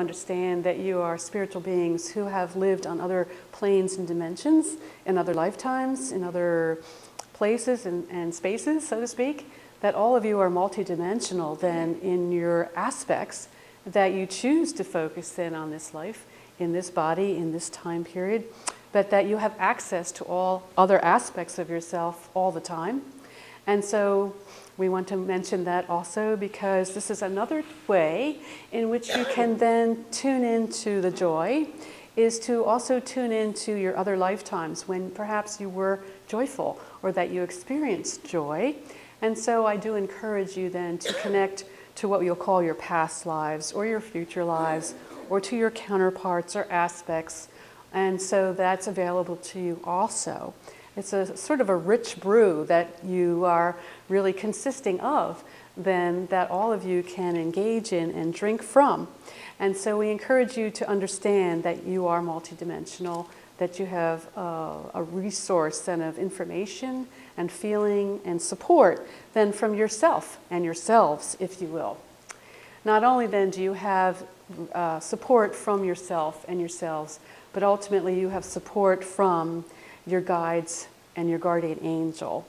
Understand that you are spiritual beings who have lived on other planes and dimensions, in other lifetimes, in other places and spaces, so to speak, that all of you are multidimensional then in your aspects that you choose to focus in on this life, in this body, in this time period, but that you have access to all other aspects of yourself all the time. And so we want to mention that also because this is another way in which you can then tune into the joy, is to also tune into your other lifetimes when perhaps you were joyful or that you experienced joy. And so I do encourage you then to connect to what you'll call your past lives or your future lives or to your counterparts or aspects. And so that's available to you also. It's a sort of a rich brew that you are really consisting of, then that all of you can engage in and drink from. And so we encourage you to understand that you are multidimensional, that you have a resource then of information and feeling and support then from yourself and yourselves, if you will. Not only then do you have support from yourself and yourselves, but ultimately you have support from your guides and your guardian angel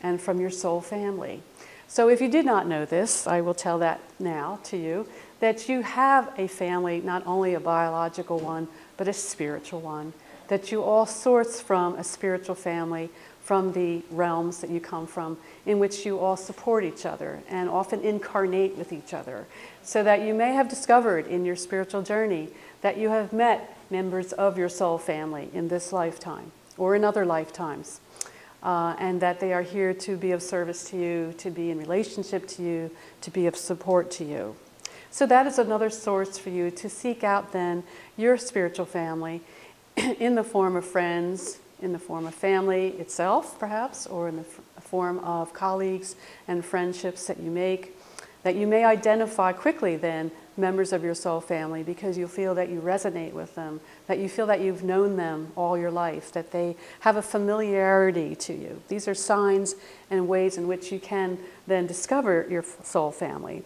and from your soul family. So if you did not know this, I will tell that now to you, that you have a family, not only a biological one, but a spiritual one, that you all source from a spiritual family, from the realms that you come from, in which you all support each other and often incarnate with each other, so that you may have discovered in your spiritual journey that you have met members of your soul family in this lifetime or in other lifetimes, and that they are here to be of service to you, to be in relationship to you, to be of support to you. So that is another source for you to seek out then your spiritual family in the form of friends, in the form of family itself perhaps, or in the form of colleagues and friendships that you make, that you may identify quickly then members of your soul family because you feel that you resonate with them, that you feel that you've known them all your life, that they have a familiarity to you. These are signs and ways in which you can then discover your soul family.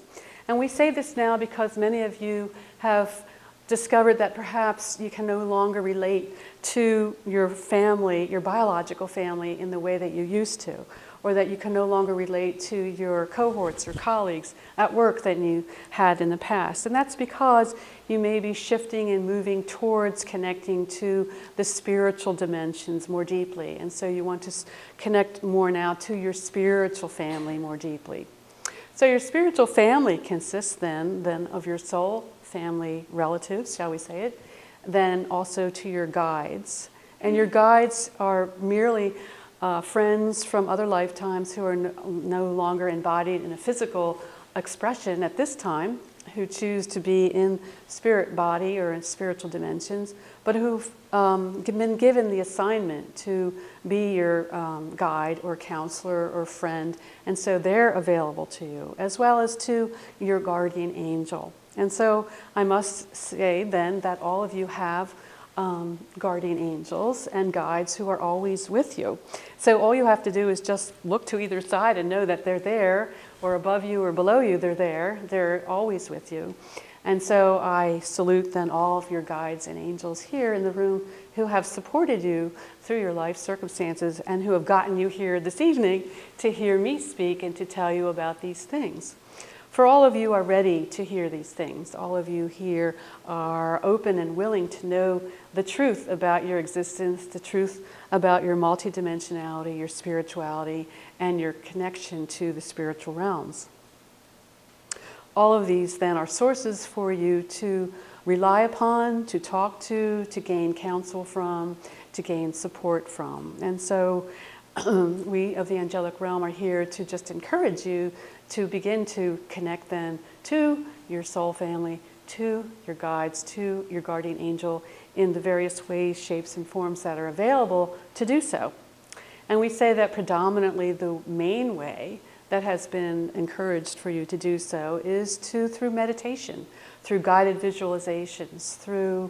And we say this now because many of you have discovered that perhaps you can no longer relate to your family, your biological family, in the way that you used to, or that you can no longer relate to your cohorts or colleagues at work than you had in the past. And that's because you may be shifting and moving towards connecting to the spiritual dimensions more deeply. And so you want to connect more now to your spiritual family more deeply. So your spiritual family consists then of your soul family relatives, shall we say it, then also to your guides. And your guides are merely friends from other lifetimes who are no longer embodied in a physical expression at this time, who choose to be in spirit body or in spiritual dimensions, but who've been given the assignment to be your guide or counselor or friend, and so they're available to you, as well as to your guardian angel. And so I must say then that all of you have guardian angels and guides who are always with you. So all you have to do is just look to either side and know that they're there, or above you or below you, they're there. They're always with you. And so I salute then all of your guides and angels here in the room who have supported you through your life circumstances and who have gotten you here this evening to hear me speak and to tell you about these things. For all of you are ready to hear these things. All of you here are open and willing to know the truth about your existence, the truth about your multidimensionality, your spirituality, and your connection to the spiritual realms. All of these then are sources for you to rely upon, to talk to gain counsel from, to gain support from. And so we of the angelic realm are here to just encourage you to begin to connect then to your soul family, to your guides, to your guardian angel in the various ways, shapes, and forms that are available to do so. And we say that predominantly the main way that has been encouraged for you to do so is through meditation, through guided visualizations, through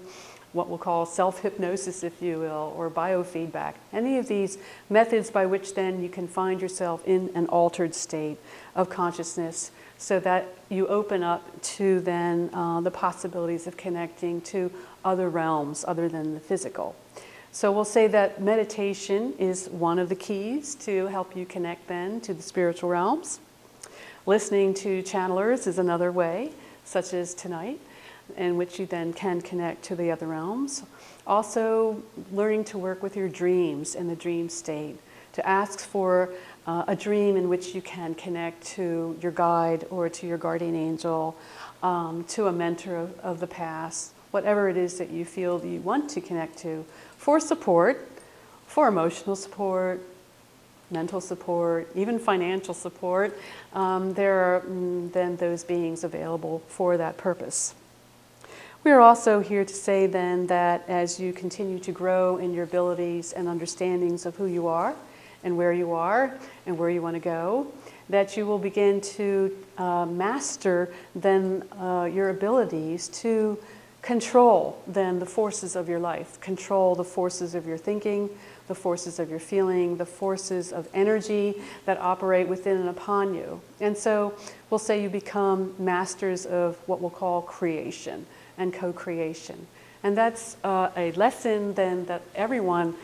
what we'll call self-hypnosis, if you will, or biofeedback. Any of these methods by which then you can find yourself in an altered state of consciousness so that you open up to then the possibilities of connecting to other realms other than the physical. So we'll say that meditation is one of the keys to help you connect then to the spiritual realms. Listening to channelers is another way, such as tonight, in which you then can connect to the other realms. Also, learning to work with your dreams and the dream state, to ask for a dream in which you can connect to your guide or to your guardian angel, to a mentor of the past, whatever it is that you feel that you want to connect to, for support, for emotional support, mental support, even financial support. There are then those beings available for that purpose. We are also here to say then that as you continue to grow in your abilities and understandings of who you are and where you want to go, that you will begin to master then your abilities to control then the forces of your life, control the forces of your thinking, the forces of your feeling, the forces of energy that operate within and upon you. And so we'll say you become masters of what we'll call creation and co-creation. And that's a lesson then that everyone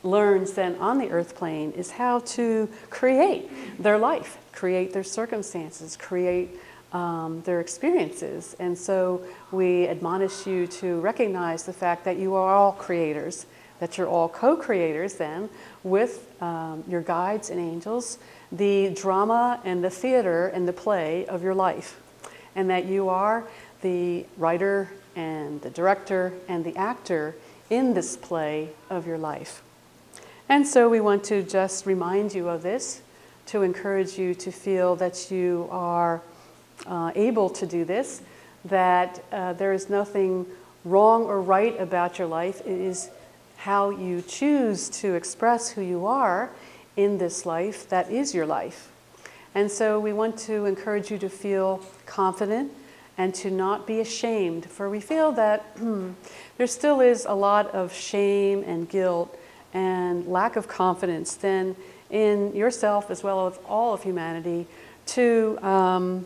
learns then on the earth plane, is how to create their life, create their circumstances, create their experiences. And so we admonish you to recognize the fact that you are all creators, that you're all co-creators then with your guides and angels, the drama and the theater and the play of your life, and that you are the writer and the director and the actor in this play of your life. And so we want to just remind you of this, to encourage you to feel that you are able to do this, that there is nothing wrong or right about your life. It is how you choose to express who you are in this life that is your life. And so we want to encourage you to feel confident and to not be ashamed, for we feel that there still is a lot of shame and guilt and lack of confidence then in yourself as well as all of humanity to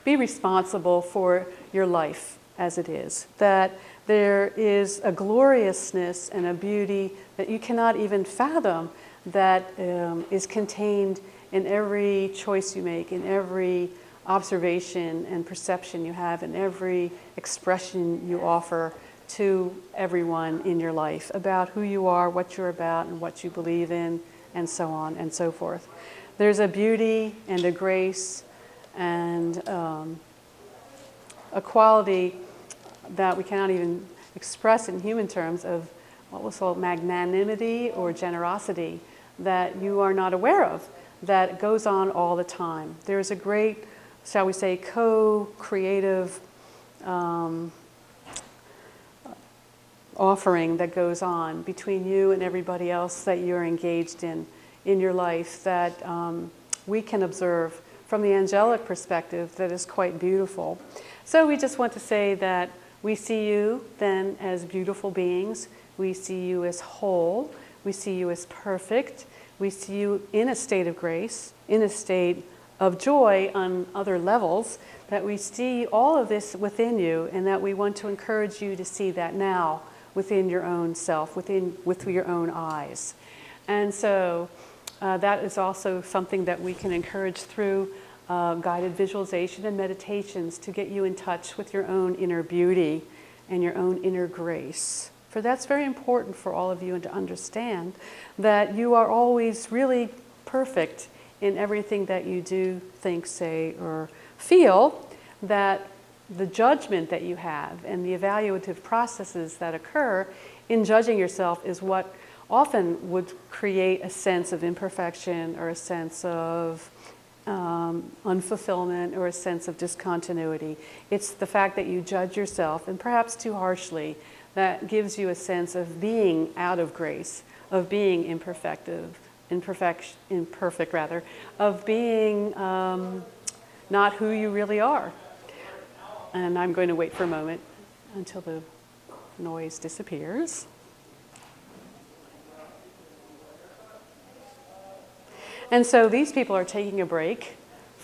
be responsible for your life as it is. That there is a gloriousness and a beauty that you cannot even fathom that is contained in every choice you make, in every observation and perception you have, in every expression you offer to everyone in your life about who you are, what you're about, and what you believe in, and so on and so forth. There's a beauty and a grace and a quality that we cannot even express in human terms of what we'll call magnanimity or generosity that you are not aware of, that goes on all the time. There's a great, shall we say, co-creative offering that goes on between you and everybody else that you're engaged in your life that we can observe from the angelic perspective that is quite beautiful. So we just want to say that we see you then as beautiful beings. We see you as whole. We see you as perfect. We see you in a state of grace, in a state of joy on other levels, that we see all of this within you, and that we want to encourage you to see that now within your own self, with your own eyes. And so that is also something that we can encourage through guided visualization and meditations to get you in touch with your own inner beauty and your own inner grace. For that's very important for all of you, and to understand that you are always really perfect in everything that you do, think, say, or feel, that the judgment that you have and the evaluative processes that occur in judging yourself is what often would create a sense of imperfection or a sense of unfulfillment or a sense of discontinuity. It's the fact that you judge yourself, and perhaps too harshly, that gives you a sense of being out of grace, of being imperfect, of being not who you really are. And I'm going to wait for a moment until the noise disappears. And so these people are taking a break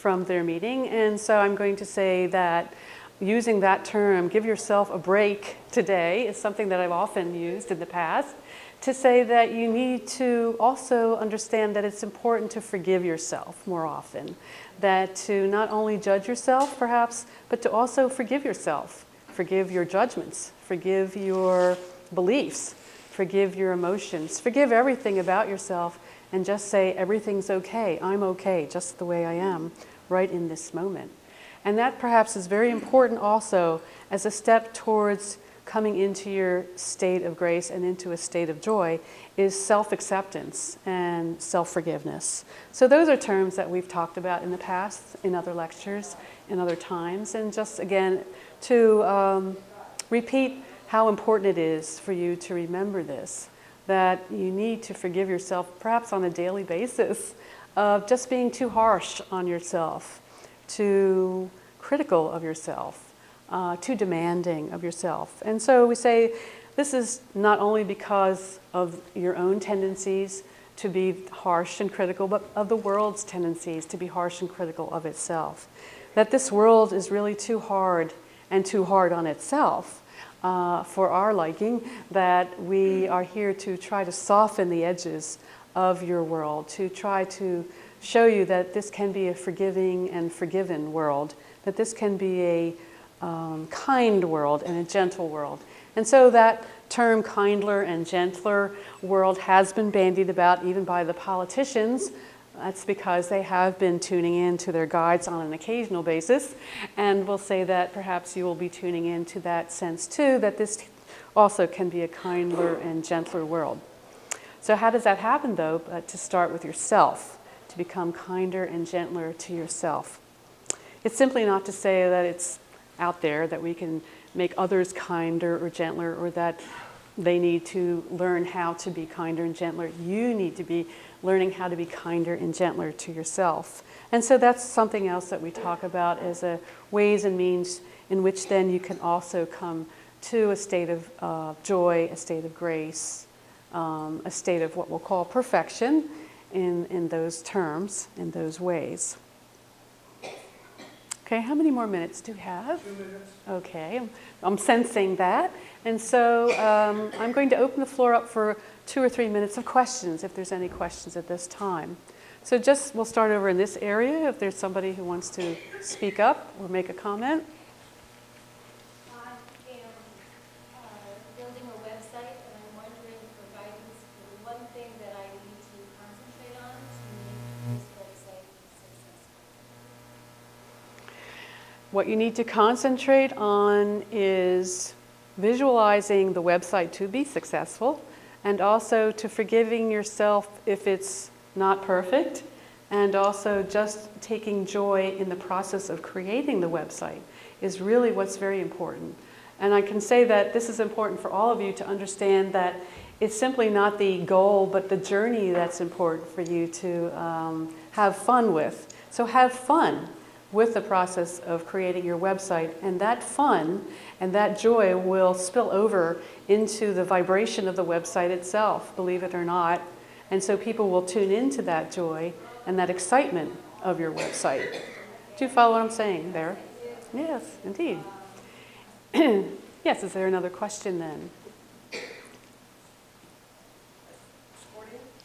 from their meeting. And so I'm going to say that using that term, give yourself a break today, is something that I've often used in the past, to say that you need to also understand that it's important to forgive yourself more often. That to not only judge yourself, perhaps, but to also forgive yourself. Forgive your judgments, forgive your beliefs, forgive your emotions, forgive everything about yourself, and just say, everything's okay, I'm okay, just the way I am, right in this moment. And that perhaps is very important also as a step towards coming into your state of grace and into a state of joy, is self-acceptance and self-forgiveness. So those are terms that we've talked about in the past, in other lectures, in other times, and just again to repeat how important it is for you to remember this, that you need to forgive yourself perhaps on a daily basis of just being too harsh on yourself, too critical of yourself, too demanding of yourself. And so we say this is not only because of your own tendencies to be harsh and critical, but of the world's tendencies to be harsh and critical of itself. That this world is really too hard and too hard on itself for our liking, that we are here to try to soften the edges of your world, to try to show you that this can be a forgiving and forgiven world, that this can be a kind world and a gentle world. And so that term kindler and gentler world has been bandied about even by the politicians. That's because they have been tuning in to their guides on an occasional basis. And we'll say that perhaps you will be tuning into that sense too, that this also can be a kindler and gentler world. So how does that happen though? But to start with yourself, to become kinder and gentler to yourself. It's simply not to say that it's out there that we can make others kinder or gentler, or that they need to learn how to be kinder and gentler. You need to be learning how to be kinder and gentler to yourself. And so that's something else that we talk about as a ways and means in which then you can also come to a state of joy, a state of grace, a state of what we'll call perfection in those terms, in those ways. Okay, how many more minutes do we have? 2 minutes. Okay, I'm sensing that. And so I'm going to open the floor up for 2 or 3 minutes of questions, if there's any questions at this time. So we'll start over in this area, if there's somebody who wants to speak up or make a comment. I am building a website, and I'm wondering for guidance for one thing that I need to concentrate on to make this website successful. What you need to concentrate on is visualizing the website to be successful, and also to forgiving yourself if it's not perfect, and also just taking joy in the process of creating the website is really what's very important. And I can say that this is important for all of you to understand that it's simply not the goal, but the journey that's important for you to have fun with. So have fun with the process of creating your website, and that fun and that joy will spill over into the vibration of the website itself, believe it or not. And so people will tune into that joy and that excitement of your website. Do you follow what I'm saying there? Yes, indeed. Yes, is there another question then?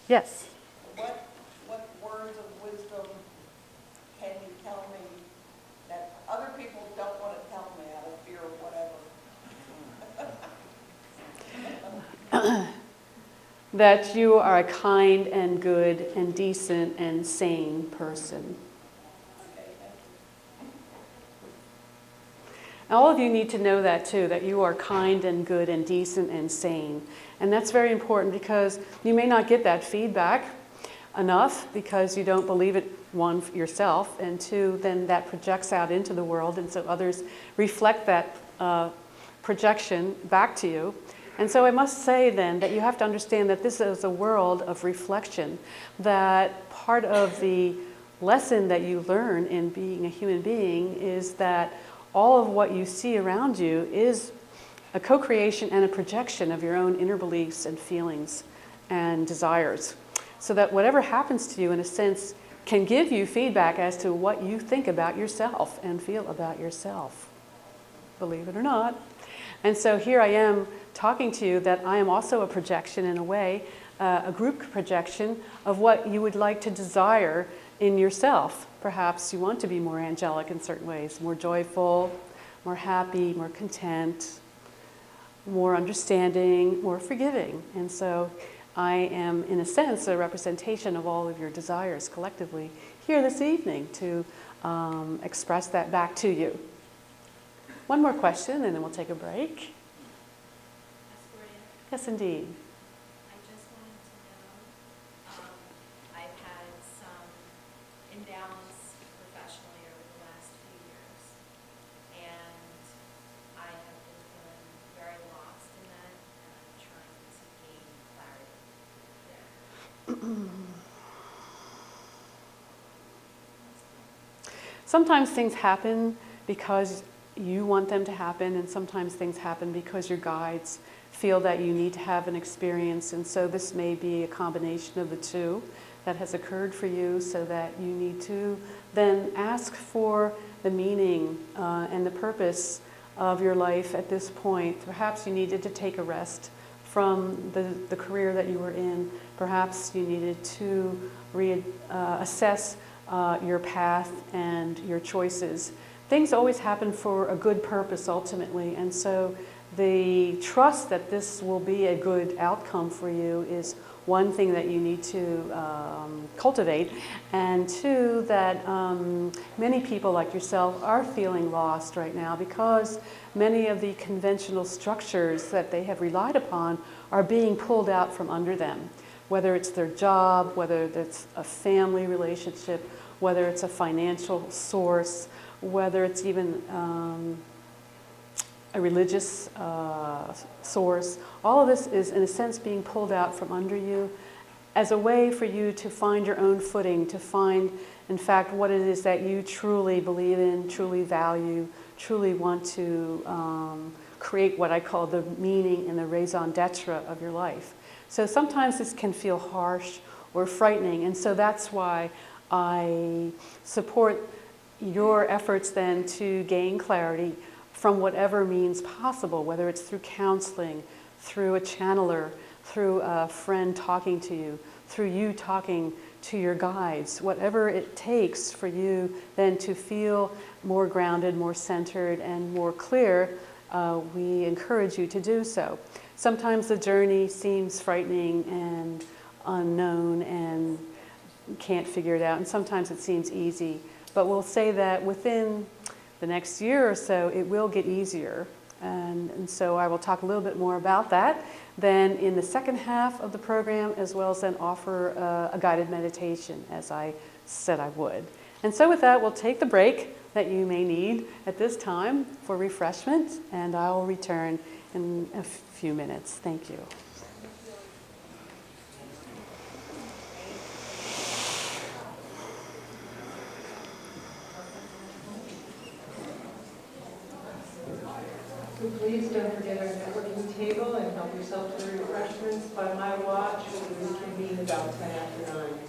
Yes. What words of wisdom can you tell me that other people don't want to tell me out of fear of whatever? That you are a kind and good and decent and sane person. All of you need to know that too, that you are kind and good and decent and sane. And that's very important because you may not get that feedback enough because you don't believe it, one, yourself, and two, then that projects out into the world, and so others reflect that projection back to you. And so I must say then that you have to understand that this is a world of reflection, that part of the lesson that you learn in being a human being is that all of what you see around you is a co-creation and a projection of your own inner beliefs and feelings and desires. So that whatever happens to you, in a sense, can give you feedback as to what you think about yourself and feel about yourself, believe it or not. And so here I am talking to you that I am also a projection in a way, a group projection of what you would like to desire in yourself. Perhaps you want to be more angelic in certain ways, more joyful, more happy, more content, more understanding, more forgiving. And so I am, in a sense, a representation of all of your desires collectively here this evening to express that back to you. One more question, and then we'll take a break. Ascordia, Yes, indeed. I just wanted to know, I've had some imbalance professionally over the last few years, and I have been feeling very lost in that, and I'm trying to gain clarity there. Sometimes things happen because you want them to happen, and sometimes things happen because your guides feel that you need to have an experience, and so this may be a combination of the two that has occurred for you, so that you need to then ask for the meaning and the purpose of your life at this point. Perhaps you needed to take a rest from the career that you were in. Perhaps you needed to assess your path and your choices. Things always happen for a good purpose ultimately, and so the trust that this will be a good outcome for you is one thing that you need to cultivate, and two, that many people like yourself are feeling lost right now because many of the conventional structures that they have relied upon are being pulled out from under them, whether it's their job, whether it's a family relationship, whether it's a financial source, whether it's even a religious source. All of this is, in a sense, being pulled out from under you as a way for you to find your own footing, to find, in fact, what it is that you truly believe in, truly value, truly want to create what I call the meaning and the raison d'etre of your life. So sometimes this can feel harsh or frightening, and so that's why I support your efforts then to gain clarity from whatever means possible, whether it's through counseling, through a channeler, through a friend talking to you, through you talking to your guides, whatever it takes for you then to feel more grounded, more centered, and more clear, we encourage you to do so. Sometimes the journey seems frightening and unknown and can't figure it out, and sometimes it seems easy. But we'll say that within the next year or so, it will get easier. And so I will talk a little bit more about that then in the second half of the program, as well as then offer a guided meditation, as I said I would. And so with that, we'll take the break that you may need at this time for refreshment, and I will return in a few minutes. Thank you. So please don't forget our networking table and help yourself to the refreshments. By my watch, we reconvene about 10 after 9.